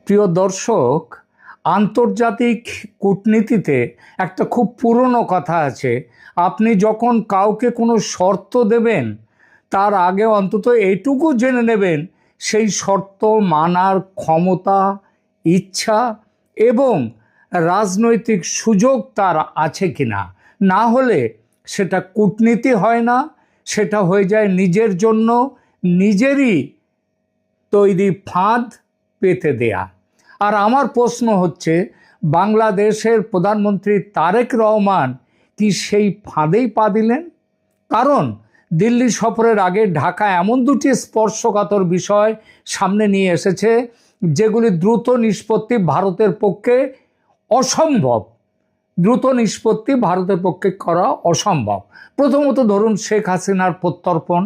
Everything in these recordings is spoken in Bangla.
প্রিয় দর্শক, আন্তর্জাতিক কূটনীতিতে একটা খুব পুরনো কথা আছে। আপনি যখন কাউকে কোনো শর্ত দেবেন তার আগে অন্তত এইটুকু জেনে নেবেন সেই শর্ত মানার ক্ষমতা, ইচ্ছা এবং রাজনৈতিক সুযোগ তার আছে কিনা। না হলে সেটা কূটনীতি হয় না, সেটা হয়ে যায় নিজের জন্য নিজেরই তৈরি ফাঁদ পেতে দেয়া। আর আমার প্রশ্ন হচ্ছে, বাংলাদেশের প্রধানমন্ত্রী তারেক রহমান কি সেই ফাঁদেই পা দিলেন? কারণ দিল্লি সফরের আগে ঢাকা এমন দুটি স্পর্শকাতর বিষয় সামনে নিয়ে এসেছে যেগুলি দ্রুত নিষ্পত্তি ভারতের পক্ষে অসম্ভব। করা অসম্ভব। প্রথমত ধরুন শেখ হাসিনার প্রত্যর্পণ,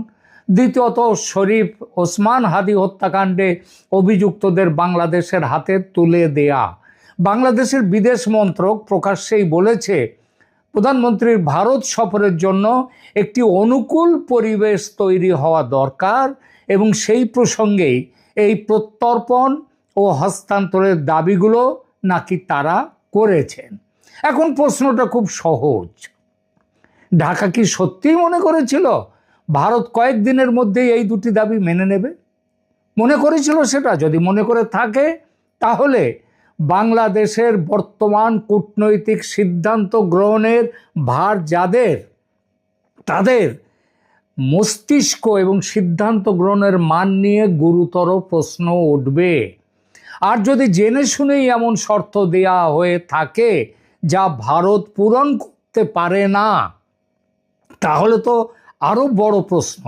দ্বিতীয়ত শরীফ ওসমান হাদি হত্যাকাণ্ডে অভিযুক্তদের বাংলাদেশের হাতে তুলে দেয়া। বাংলাদেশের বিদেশ মন্ত্রক প্রকাশ্যেই বলেছে প্রধানমন্ত্রীর ভারত সফরের জন্য একটি অনুকূল পরিবেশ তৈরি হওয়া দরকার এবং সেই প্রসঙ্গেই এই প্রত্যর্পণ ও হস্তান্তরের দাবিগুলো নাকি তারা করেছেন। এখন প্রশ্নটা খুব সহজ, ঢাকা কি সত্যিই মনে করেছিল ভারত কয়েকদিনের মধ্যেই এই দুটি দাবি মেনে নেবে? মনে করেছিল সেটা? যদি মনে করে থাকে তাহলে বাংলাদেশের বর্তমান কূটনৈতিক সিদ্ধান্ত গ্রহণের ভার যাদের, তাদের মস্তিষ্ক এবং সিদ্ধান্ত গ্রহণের মান নিয়ে গুরুতর প্রশ্ন উঠবে। আর যদি জেনে শুনেই এমন শর্ত দেয়া হয়ে থাকে যা ভারত পূরণ করতে পারে না, তাহলে তো আরো বড় প্রশ্ন,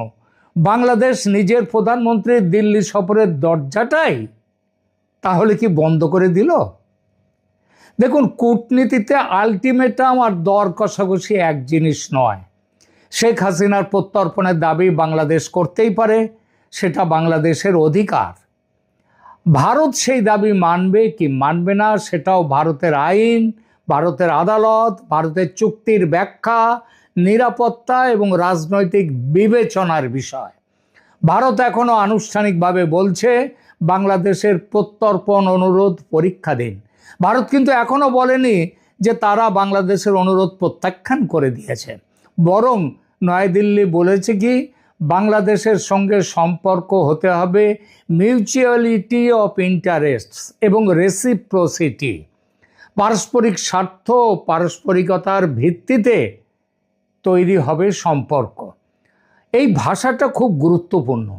বাংলাদেশ নিজের প্রধানমন্ত্রীর দিল্লি সফরের দরজাটাই তাহলে কি বন্ধ করে দিল? দেখুন, কূটনীতিতে আলটিমেটাম আর দর কষাকষি এক জিনিস নয়। শেখ হাসিনার প্রত্যর্পণের দাবি বাংলাদেশ করতেই পারে, সেটা বাংলাদেশের অধিকার। ভারত সেই দাবি মানবে কি মানবে না সেটাও ভারতের আইন, ভারতের আদালত, ভারতের চুক্তির ব্যাখ্যা, নিরাপত্তা এবং রাজনৈতিক বিবেচনার বিষয়। ভারত এখনো আনুষ্ঠানিকভাবে বলছে বাংলাদেশের প্রত্যর্পণ অনুরোধ পরীক্ষাধীন। ভারত কিন্তু এখনো বলেনি যে তারা বাংলাদেশের অনুরোধ প্রত্যাখ্যান করে দিয়েছে। বরং নয়াদিল্লি বলেছে কি, বাংলাদেশের সঙ্গে সম্পর্ক হতে হবে মিউচুয়ালিটি অফ ইন্টারেস্টস এবং রেসিপ্রোসিটি, পারস্পরিক স্বার্থ ও পারস্পরিকতার ভিত্তিতে তৈরি হবে সম্পর্ক। এই ভাষাটা খুব গুরুত্বপূর্ণ।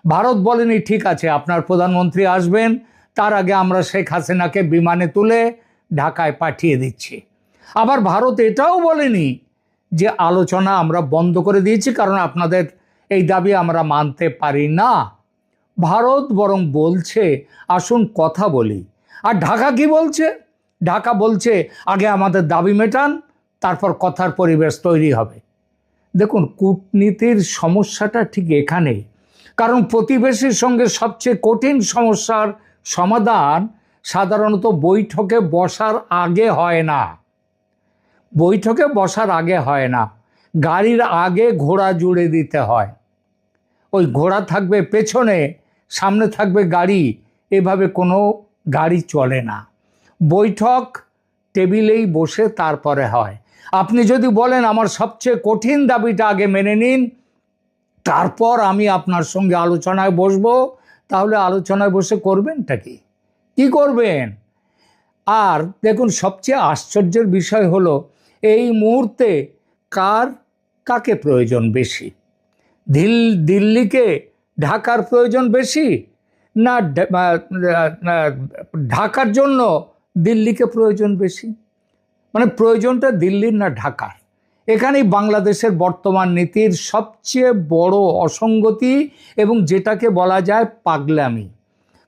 ভারত বলেনি ঠিক আছে আপনার প্রধানমন্ত্রী আসবেন, তার আগে আমরা শেখ হাসিনাকে বিমানে তুলে ঢাকায় পাঠিয়ে দিচ্ছি। আবার ভারত এটাও বলেনি যে আলোচনা আমরা বন্ধ করে দিয়েছি কারণ আপনাদের এই দাবি আমরা মানতে পারি না। ভারত বরং বলছে আসুন কথা বলি। আর ঢাকা কি বলছে? ঢাকা বলছে আগে আমাদের দাবি মেটান, তারপর কথার পরিবেশ তৈরি হবে। দেখুন, কূটনীতির সমস্যাটা ঠিক এখানেই। কারণ প্রতিবেশীর সঙ্গে সবচেয়ে কঠিন সমস্যার সমাধান সাধারণত বৈঠকে বসার আগে হয় না। বৈঠকে বসার আগে হয় না, গাড়ির আগে ঘোড়া জুড়ে দিতে হয়। ওই ঘোড়া থাকবে পেছনে, সামনে থাকবে গাড়ি, এভাবে কোনো গাড়ি চলে না। বৈঠক টেবিলেই বসে তারপরে হয়। আপনি যদি বলেন আমার সবচেয়ে কঠিন দাবিটা আগে মেনে নিন, তারপর আমি আপনার সঙ্গে আলোচনায় বসবো, তাহলে আলোচনায় বসে করবেনটা কি? কি করবেন? আর দেখুন, সবচেয়ে আশ্চর্যের বিষয় হলো এই মুহূর্তে কাকে প্রয়োজন বেশি? দিল্লিকে ঢাকার প্রয়োজন বেশি, না ঢাকার জন্য দিল্লিকে প্রয়োজন বেশি? মানে প্রয়োজনটা দিল্লির না ঢাকার? এখানেই বাংলাদেশের বর্তমান নীতির সবচেয়ে বড় অসঙ্গতি এবং যেটাকে বলা যায় পাগলামি।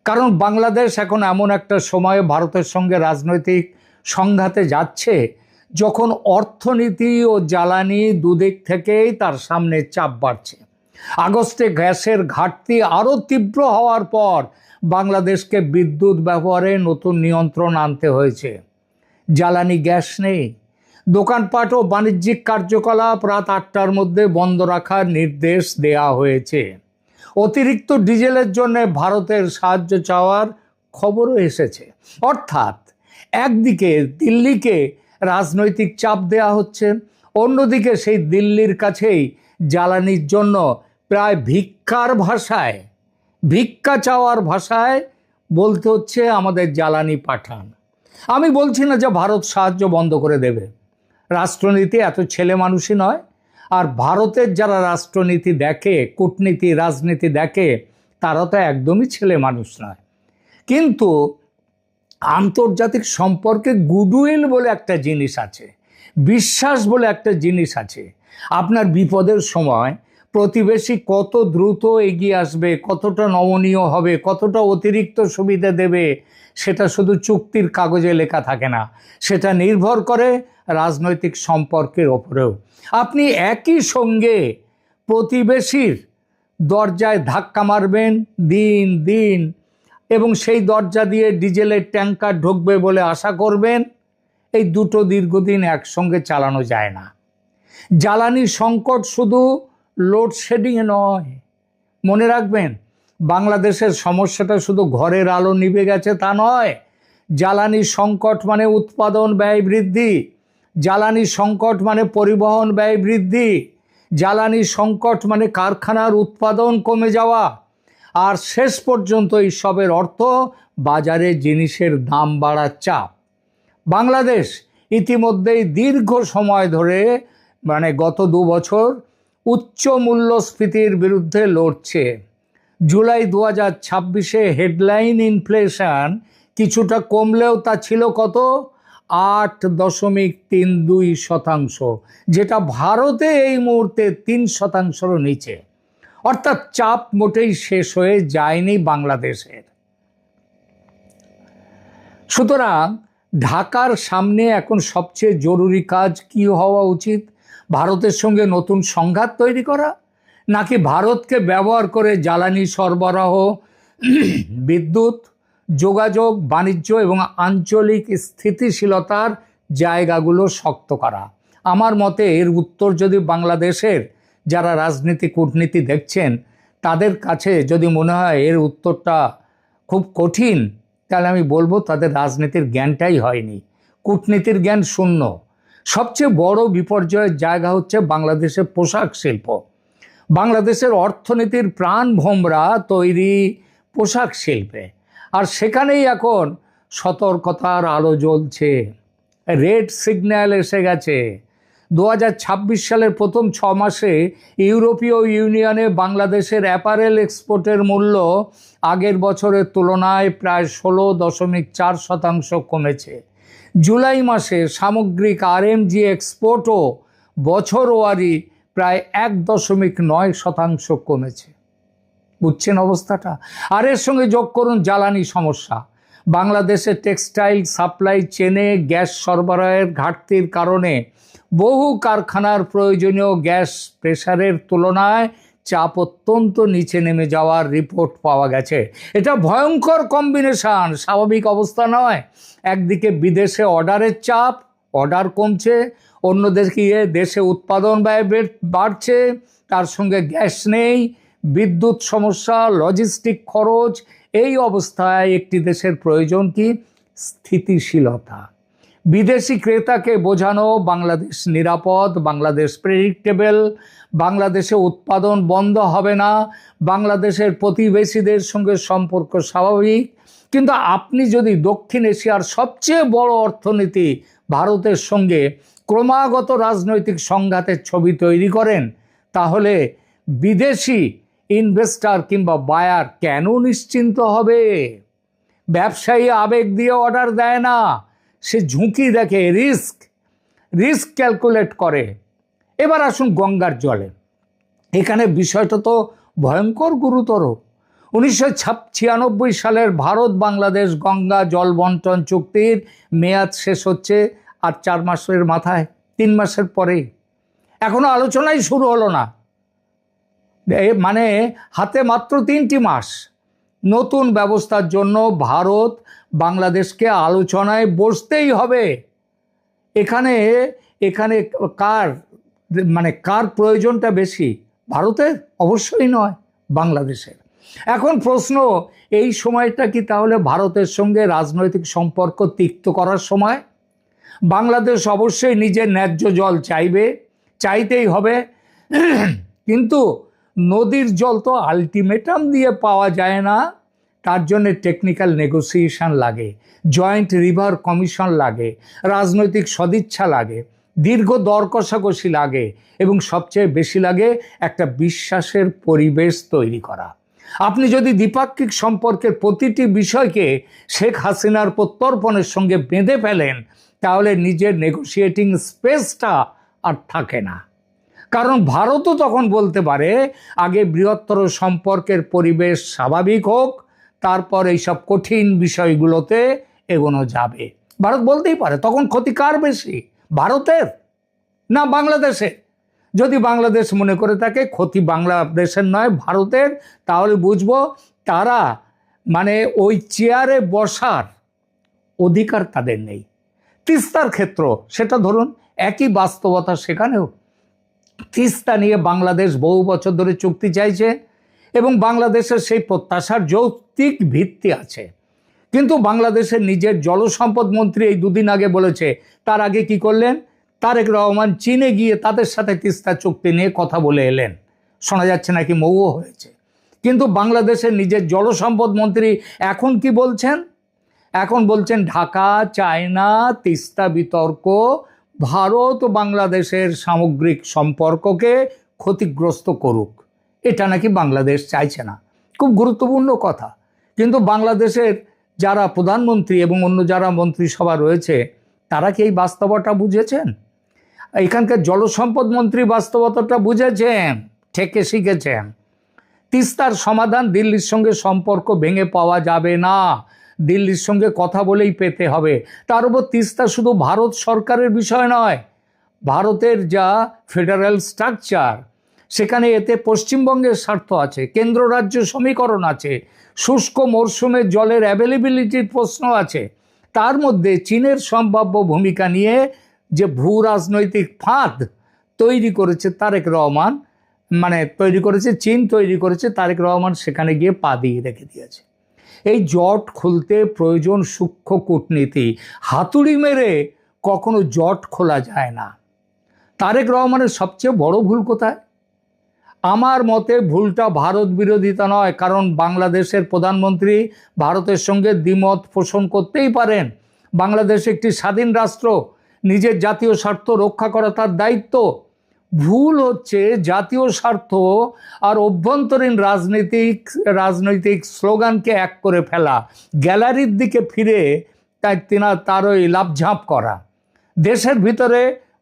কারণ বাংলাদেশ এখন এমন একটা সময়ে ভারতের সঙ্গে রাজনৈতিক সংঘাতে যাচ্ছে যখন অর্থনীতি ও জ্বালানি দুদিক থেকেই তার সামনে চাপ বাড়ছে। আগস্টে গ্যাসের ঘাটতি আরও তীব্র হওয়ার পর বাংলাদেশকে বিদ্যুৎ ব্যবহারে নতুন নিয়ন্ত্রণ আনতে হয়েছে। জ্বালানি গ্যাস নেই, দোকানপাট ও বাণিজ্যিক কার্যকলাপ রাত 8টার মধ্যে বন্ধ রাখার নির্দেশ দেয়া হয়েছে। অতিরিক্ত ডিজেলের জন্য ভারতের সাহায্য চাওয়ার খবরও এসেছে। অর্থাৎ একদিকে দিল্লিকে রাজনৈতিক চাপ দেয়া হচ্ছে, অন্যদিকে সেই দিল্লির কাছেই জ্বালানির জন্য প্রায় ভিক্ষার ভাষায়, ভিক্ষা চাওয়ার ভাষায় বলতে হচ্ছে আমাদের জ্বালানি পাঠান। আমি বলছি না যে ভারত সাহায্য বন্ধ করে দেবে, রাষ্ট্রনীতি এত ছেলে মানুষই নয়। আর ভারতের যারা রাষ্ট্রনীতি দেখে, কূটনীতি, রাজনীতি দেখে, তারা তো একদমই ছেলে মানুষ নয়। কিন্তু আন্তর্জাতিক সম্পর্কে গুডউইল বলে একটা জিনিস আছে, বিশ্বাস বলে একটা জিনিস আছে। আপনার বিপদের সময় প্রতিবেশী কত দ্রুত এগিয়ে আসবে, কতটা নমনীয় হবে, কতটা অতিরিক্ত সুবিধা দেবে, সেটা শুধু চুক্তির কাগজে লেখা থাকে না, সেটা নির্ভর করে রাজনৈতিক সম্পর্কের ওপরেও। আপনি একই সঙ্গে প্রতিবেশীর দরজায় ধাক্কা মারবেন দিন দিন, এবং সেই দরজা দিয়ে ডিজেলের ট্যাঙ্কার ঢুকবে বলে আশা করবেন, এই দুটো দীর্ঘদিন একসঙ্গে চালানো যায় না। জ্বালানি সংকট শুধু লোডশেডিংয়ে নয়, মনে রাখবেন, বাংলাদেশের সমস্যাটা শুধু ঘরের আলো নিভে গেছে তা নয়। জ্বালানি সংকট মানে উৎপাদন ব্যয় বৃদ্ধি, জ্বালানি সংকট মানে পরিবহন ব্যয় বৃদ্ধি, জ্বালানি সংকট মানে কারখানার উৎপাদন কমে যাওয়া, আর শেষ পর্যন্ত এই সবের অর্থ বাজারে জিনিসের দাম বাড়ার চাপ। বাংলাদেশ ইতিমধ্যেই দীর্ঘ সময় ধরে, মানে গত 2 বছর, উচ্চ মূল্যস্ফীতির বিরুদ্ধে লড়ছে। জুলাই 2026-এ হেডলাইন ইনফ্লেশন কিছুটা কমলেও তা ছিল কত? 8.32%, যেটা ভারতে এই মুহূর্তে 3%-রও নিচে। অর্থাৎ চাপ মোটেই শেষ হয়ে যায়নি বাংলাদেশের। সুতরাং ঢাকার সামনে এখন সবচেয়ে জরুরি কাজ কি হওয়া উচিত? ভারতের সঙ্গে নতুন সংঘাত তৈরি করা, নাকি ভারতকে ব্যবহার করে জ্বালানি সরবরাহ, বিদ্যুৎ, যোগাযোগ, বাণিজ্য এবং আঞ্চলিক স্থিতিশীলতার জায়গাগুলো শক্ত করা? আমার মতে এর উত্তর যদি বাংলাদেশের যারা রাজনীতি কূটনীতি দেখছেন তাদের কাছে যদি মনে হয় এর উত্তরটা খুব কঠিন, তাহলে আমি বলবো তাদের রাজনীতির জ্ঞানটাই হয়নি, কূটনীতির জ্ঞান শূন্য। সবচেয়ে বড় বিপর্যয়ের জায়গা হচ্ছে বাংলাদেশের পোশাক শিল্প। বাংলাদেশের অর্থনীতির প্রাণভোমরা তৈরি পোশাক শিল্পে, আর সেখানেই এখন সতর্কতার আলো জ্বলছে, রেড সিগন্যাল এসে গেছে। 2026 সালের প্রথম 6 মাসে ইউরোপীয় ইউনিয়নে বাংলাদেশের অ্যাপারেল এক্সপোর্টের মূল্য আগের বছরের তুলনায় প্রায় 16.4% কমেছে। জুলাই মাসে সামগ্রিক আরএমজি এক্সপোর্টও বছরওয়ারি প্রায় 1.9% কমেছে। বুঝছেন অবস্থাটা? আর এর সঙ্গে যোগ করুন জ্বালানি সমস্যা। বাংলাদেশের টেক্সটাইল সাপ্লাই চেনে গ্যাস সরবরাহের ঘাটতির কারণে বহু কারখানার প্রয়োজনীয় গ্যাস প্রেসারের তুলনায় চাপ অত্যন্ত নিচে নেমে যাওয়ার রিপোর্ট পাওয়া গেছে। এটা ভয়ঙ্কর কম্বিনেশন, স্বাভাবিক অবস্থা নয়। একদিকে বিদেশে অর্ডারের চাপ, অর্ডার কমছে, অন্যদিকে দেশে উৎপাদন ব্যয় বাড়ছে, তার সঙ্গে গ্যাস নেই, বিদ্যুৎ সমস্যা, লজিস্টিক খরচ। এই অবস্থায় একটি দেশের প্রয়োজন কি? স্থিতিশীলতা। বিদেশি ক্রেতাকে বোঝানো বাংলাদেশ নিরাপদ, বাংলাদেশ প্রেডিক্টেবল, বাংলাদেশে উৎপাদন বন্ধ হবে না, বাংলাদেশের প্রতিবেশীদের সঙ্গে সম্পর্ক স্বাভাবিক। কিন্তু আপনি যদি দক্ষিণ এশিয়ার সবচেয়ে বড় অর্থনীতি ভারতের সঙ্গে ক্রমাগত রাজনৈতিক সংঘাতের ছবি তৈরি করেন, তাহলে বিদেশি ইনভেস্টর কিংবা বায়ার কেন নিশ্চিন্ত হবে? ব্যবসায়ী আবেগ দিয়ে অর্ডার দেয় না, সে ঝুঁকি দেখে, রিস্ক ক্যালকুলেট করে। এবার আসুন গঙ্গার জলে। এখানে বিষয়টা তো ভয়ঙ্কর গুরুতর। 1996 সালের ভারত বাংলাদেশ গঙ্গা জল বন্টন চুক্তির মেয়াদ শেষ হচ্ছে আর 4 মাসের মাথায়, 3 মাসের পরে এখনো আলোচনাই শুরু হলো না। মানে হাতে মাত্র 3টি মাস। নতুন ব্যবস্থার জন্য ভারত বাংলাদেশকে আলোচনায় বসতেই হবে। এখানে কার প্রয়োজনটা বেশি? ভারতের? অবশ্যই নয়, বাংলাদেশের। এখন প্রশ্ন, এই সময়টা কি তাহলে ভারতের সঙ্গে রাজনৈতিক সম্পর্ক তিক্ত করার সময়? বাংলাদেশ অবশ্যই নিজের ন্যায্য জল চাইবে, চাইতেই হবে, কিন্তু নদীর জল তো আলটিমেটাম দিয়ে পাওয়া যায় না। তার জন্য টেকনিক্যাল নেগোসিয়েশন লাগে, জয়েন্ট রিভার কমিশন লাগে, রাজনৈতিক সদিচ্ছা লাগে, দীর্ঘ দর কষাকষি লাগে, এবং সবচেয়ে বেশি লাগে একটা বিশ্বাসের পরিবেশ তৈরি করা। আপনি যদি দ্বিপাক্ষিক সম্পর্কের প্রতিটি বিষয়কে শেখ হাসিনার প্রত্যর্পণের সঙ্গে বেঁধে ফেলেন, তাহলে নিজের নেগোশিয়েটিং স্পেসটা আর থাকে না। কারণ ভারতও তখন বলতে পারে আগে বৃহত্তর সম্পর্কের পরিবেশ স্বাভাবিক হোক, তারপর এইসব কঠিন বিষয়গুলোতে এগোনো যাবে। ভারত বলতেই পারে। তখন ক্ষতি কার বেশি, ভারতের না বাংলাদেশের? যদি বাংলাদেশ মনে করে থাকে ক্ষতি বাংলাদেশের নয় ভারতের, তাহলে বুঝবো তারা মানে ওই চেয়ারে বসার অধিকার তাদের নেই। তিস্তার ক্ষেত্র সেটা ধরুন, একই বাস্তবতা সেখানেও। তিস্তা নিয়ে বাংলাদেশ বহু বছর ধরে চুক্তি চাইছে এবং বাংলাদেশের সেই প্রত্যাশার যৌক্তিক ভিত্তি আছে, কিন্তু বাংলাদেশের নিজের জলসম্পদ মন্ত্রী এই দুদিন আগে বলেছে, তার আগে কি করলেন, তারেক রহমান চীনে গিয়ে তাদের সাথে তিস্তা চুক্তি নিয়ে কথা বলে এলেন, শোনা যাচ্ছে নাকি মৌও হয়েছে। কিন্তু বাংলাদেশের নিজের জলসম্পদ মন্ত্রী এখন কি বলছেন? এখন বলছেন ঢাকা চায় না তিস্তা বিতর্ক ভারত ও বাংলাদেশের সামগ্রিক সম্পর্ককে ক্ষতিগ্রস্ত করুক। এটা নাকি বাংলাদেশ চাইছে না। খুব গুরুত্বপূর্ণ কথা। কিন্তু বাংলাদেশের যারা প্রধানমন্ত্রী এবং অন্য যারা মন্ত্রিসভা রয়েছে, তারা কি এই বাস্তবতা বুঝেছেন? এখানকার জলসম্পদ মন্ত্রী বাস্তবতাটা বুঝেছেন, ঠেকে শিখেছেন। তিস্তার সমাধান দিল্লির সঙ্গে সম্পর্ক ভেঙে পাওয়া যাবে না, দিল্লির সঙ্গে কথা বলেই পেতে হবে। তার উপর তিস্তা শুধু ভারত সরকারের বিষয় নয়, ভারতের যা ফেডারেল স্ট্রাকচার সেখানে এতে পশ্চিমবঙ্গের স্বার্থ আছে, কেন্দ্র রাজ্য সমীকরণ আছে, শুষ্ক মরশুমে জলের অ্যাভেলেবিলিটির প্রশ্ন আছে। তার মধ্যে চীনের সম্ভাব্য ভূমিকা নিয়ে যে ভূ রাজনৈতিক ফাঁদ তৈরি করেছে তারেক রহমান, চীন তৈরি করেছে, তারেক রহমান সেখানে গিয়ে পা দিয়ে রেখে দিয়েছে। এই জট খুলতে প্রয়োজন সূক্ষ্ম কূটনীতি। হাতুড়ি মেরে কখনো জট খোলা যায় না। তারেক রহমানের সবচেয়ে বড় ভুল কোথায়? আমার মতে ভুলটা ভারত বিরোধিতা নয়, কারণ বাংলাদেশের প্রধানমন্ত্রী ভারতের সঙ্গে দ্বিমত পোষণ করতেই পারেন। বাংলাদেশ একটি স্বাধীন রাষ্ট্র, নিজের জাতীয় স্বার্থ রক্ষা করা তার দায়িত্ব। ভুল হচ্ছে জাতীয় স্বার্থ আর অভ্যন্তরীণ রাজনৈতিক স্লোগানকে এক করে ফেলা, গ্যালারির দিকে ফিরে তার ওই লাফঝাঁপ করা। দেশের ভিতরে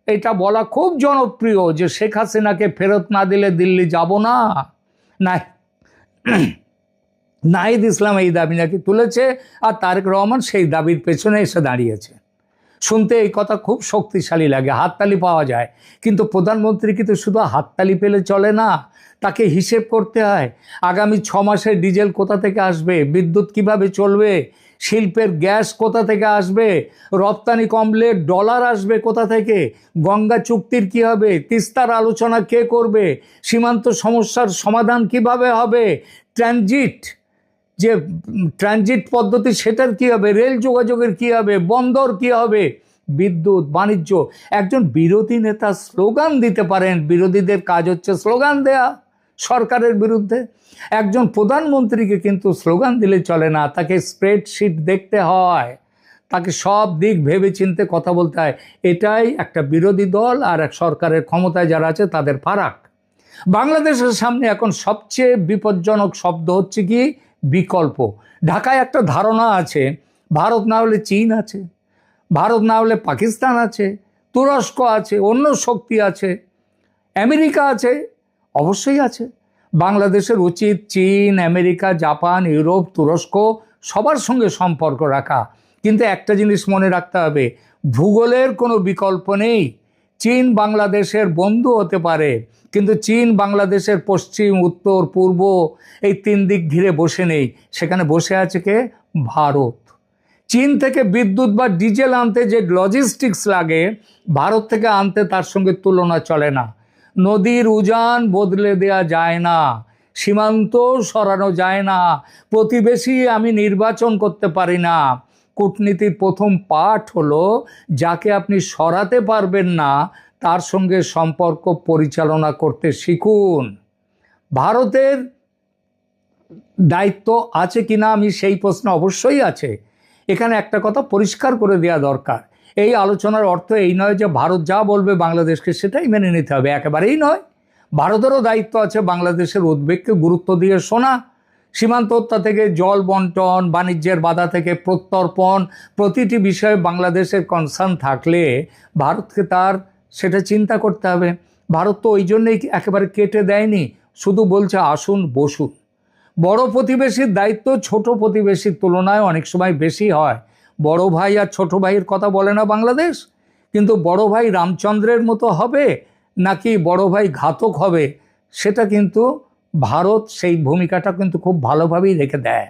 এটা বলা খুব জনপ্রিয় যে শেখ হাসিনাকে ফেরত না দিলে দিল্লি যাব না। নাহিদ ইসলাম এই দাবি নাকি তুলেছে, আর তারেক রহমান সেই দাবির পেছনে এসে দাঁড়িয়েছে। শুনতে এই কথা খুব শক্তিশালী লাগে, হাততালি পাওয়া যায়, কিন্তু প্রধানমন্ত্রী কিন্তু শুধু হাততালি পেলে চলে না, তাকে হিসেব করতে হয়। আগামী 6 মাসে ডিজেল কোথা থেকে আসবে, বিদ্যুৎ কিভাবে চলবে, শিল্পের গ্যাস কোথা থেকে আসবে, রপ্তানি কমলে ডলার আসবে কোথা থেকে, গঙ্গা চুক্তির কি হবে, তিস্তার আলোচনা কে করবে, সীমান্ত সমস্যার সমাধান কিভাবে হবে, ট্রানজিট পদ্ধতি সেটার কি হবে, রেল যোগাযোগের কি হবে, বন্দর কি হবে, বিদ্যুৎ, বাণিজ্য। একজন বিরোধী নেতা স্লোগান দিতে পারেন, বিরোধীদের কাজ হচ্ছে স্লোগান দেয়া সরকারের বিরুদ্ধে। একজন প্রধানমন্ত্রীকে কিন্তু স্লোগান দিলে চলে না, তাকে স্প্রেডশিট দেখতে হয়, তাকে সব দিক ভেবে চিনতে কথা বলতে হয়। এটাই একটা বিরোধী দল আর এক সরকারের ক্ষমতায় যারা আছে তাদের ফারাক। বাংলাদেশের সামনে এখন সবচেয়ে বিপজ্জনক শব্দ হচ্ছে কি বিকল্প। ঢাকায় একটা ধারণা আছে ভারত না হলে চীন আছে, ভারত না হলে পাকিস্তান আছে, তুরস্ক আছে, অন্য শক্তি আছে, আমেরিকা আছে। অবশ্যই আছে। বাংলাদেশের উচিত চীন, আমেরিকা, জাপান, ইউরোপ, তুরস্ক সবার সঙ্গে সম্পর্ক রাখা। কিন্তু একটা জিনিস মনে রাখতে হবে, ভূগোলের কোনো বিকল্প নেই। চীন বাংলাদেশের বন্ধু হতে পারে, কিন্তু চীন বাংলাদেশের পশ্চিম, উত্তর, পূর্ব এই 3 দিক ঘিরে বসে নেই। সেখানে বসে আছে কে? ভারত। চীন থেকে বিদ্যুৎ বা ডিজেল আনতে যে লজিস্টিক্স লাগে, ভারত থেকে আনতে তার সঙ্গে তুলনা চলে না। নদীর উজান বদলে দেয়া যায় না, সীমান্ত সরানো যায় না, প্রতিবেশী আমি নির্বাচন করতে পারি না। কূটনীতির প্রথম পাঠ হলো, যাকে আপনি সরাতে পারবেন না তার সঙ্গে সম্পর্ক পরিচালনা করতে শিখুন। ভারতের দায়িত্ব আছে কিনা আমি সেই প্রশ্ন অবশ্যই আছে। এখানে একটা কথা পরিষ্কার করে দেওয়া দরকার, এই আলোচনার অর্থ এই নয় যে ভারত যা বলবে বাংলাদেশকে সেটাই মেনে নিতে হবে, একেবারেই নয়। ভারতেরও দায়িত্ব আছে বাংলাদেশের উদ্বেগকে গুরুত্ব দিয়ে শোনা, সীমান্ত হত্যা থেকে জল বন্টন, বাণিজ্যের বাধা থেকে প্রত্যর্পণ, প্রতিটি বিষয়ে বাংলাদেশের কনসার্ন থাকলে ভারতকে তার সেটা চিন্তা করতে হবে। ভারত তো ওই জন্যই একেবারে কেটে দেয়নি, শুধু বলছে আসুন বসুন। বড় প্রতিবেশীর দায়িত্ব ছোট প্রতিবেশীর তুলনায় অনেক সময় বেশি হয়। বড় ভাই আর ছোট ভাইয়ের কথা বলে না বাংলাদেশ, কিন্তু বড় ভাই রামচন্দ্রের মতো হবে নাকি বড় ভাই ঘাতক হবে, সেটা কিন্তু ভারত সেই ভূমিকাটা কিন্তু খুব ভালোভাবেই রেখে দেয়।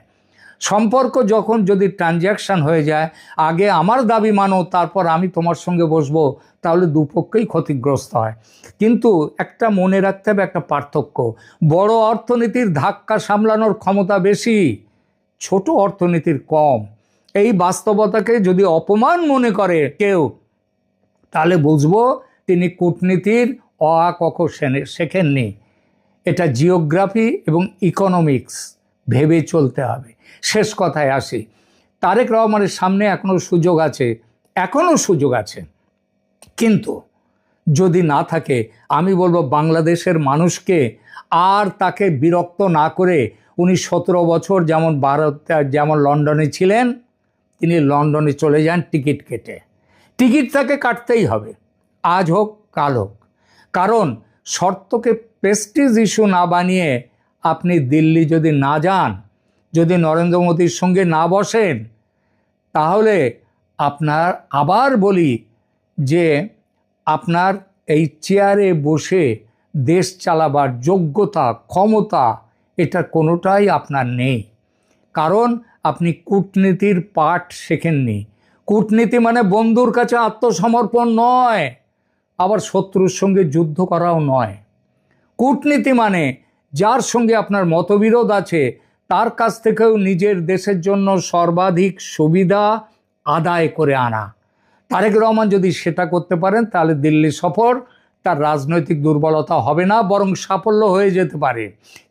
সম্পর্ক যখন যদি ট্রানজ্যাকশান হয়ে যায়, আগে আমার দাবি মানো তারপর আমি তোমার সঙ্গে বসবো, তাহলে দুপক্ষেই ক্ষতিগ্রস্ত হয়। কিন্তু একটা মনে রাখতে হবে একটা পার্থক্য, বড় অর্থনীতির ধাক্কা সামলানোর ক্ষমতা বেশি, ছোট অর্থনীতির কম। এই বাস্তবতাকে যদি অপমান মনে করে কেউ, তাহলে বুঝবো তিনি কূটনীতির অ আ ক খ শেখেননি। এটা জিওগ্রাফি এবং ইকোনমিক্স ভেবে চলতে হবে। শেষ কথায় আসি, তারেক রহমানের সামনে এখনও সুযোগ আছে, কিন্তু যদি না থাকে আমি বলবো বাংলাদেশের মানুষকে আর তাকে বিরক্ত না করে, উনি 17 বছর যেমন লন্ডনে ছিলেন, তিনি লন্ডনে চলে যান টিকিট কেটে। টিকিট তাকে কাটতেই হবে, আজ হোক কাল হোক। কারণ শর্তকে প্রেস্টিজ ইস্যু না বানিয়ে আপনি দিল্লি যদি না যান, যদি নরেন্দ্র মোদীর সঙ্গে না বসেন, তাহলে আপনার, আবার বলি যে আপনার এই চেয়ারে বসে দেশ চালাবার যোগ্যতা, ক্ষমতা, এটা কোনোটাই আপনার নেই। কারণ আপনি কূটনীতির পাঠ শেখেননি। কূটনীতি মানে বন্ধুর কাছে আত্মসমর্পণ নয়, আবার শত্রুর সঙ্গে যুদ্ধ করাও নয়। কূটনীতি মানে যার সঙ্গে আপনার মতবিরোধ আছে তার কাছ থেকেও নিজের দেশের জন্য সর্বাধিক সুবিধা আদায় করে আনা। তারেক রহমান যদি সেটা করতে পারেন, তাহলে দিল্লি সফর তার রাজনৈতিক দুর্বলতা হবে না, বরং সাফল্য হয়ে যেতে পারে।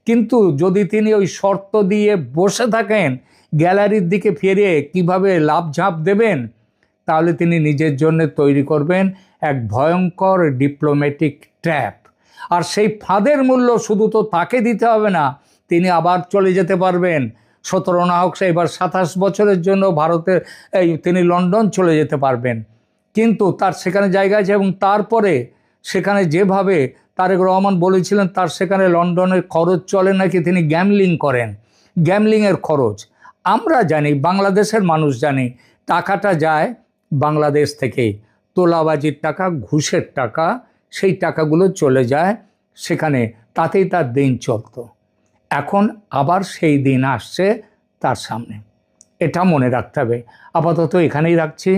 কিন্তু যদি তিনি ওই শর্ত দিয়ে বসে থাকেন, গ্যালারির দিকে ফিরে কিভাবে লাফঝাঁপ দেবেন, তাহলে তিনি নিজের জন্য তৈরি করবেন এক ভয়ঙ্কর ডিপ্লোম্যাটিক ট্র্যাপ। আর সেই ফাঁদের মূল্য শুধু তো তাকে দিতে হবে না, তিনি আবার চলে যেতে পারবেন। 17 না হোক, এবার 27 বছরের জন্য তিনি লন্ডন চলে যেতে পারবেন। কিন্তু তার সেখানে জায়গা আছে, এবং তারপরে সেখানে যেভাবে তারেক রহমান বলেছিলেন তার সেখানে লন্ডনের খরচ চলে নাকি, তিনি গ্যামলিং করেন, গ্যামলিংয়ের খরচ। আমরা জানি, বাংলাদেশের মানুষ জানি, টাকাটা যায় বাংলাদেশ থেকেই, তোলাবাজির টাকা, ঘুষের টাকা, সেই টাকাগুলো চলে যায় সেখানে, তাতেই তার দিন চলত। এখন আবার সেই দিন আসছে তার সামনে, এটা মনে রাখতে হবে। আপাতত এখানেই রাখছি।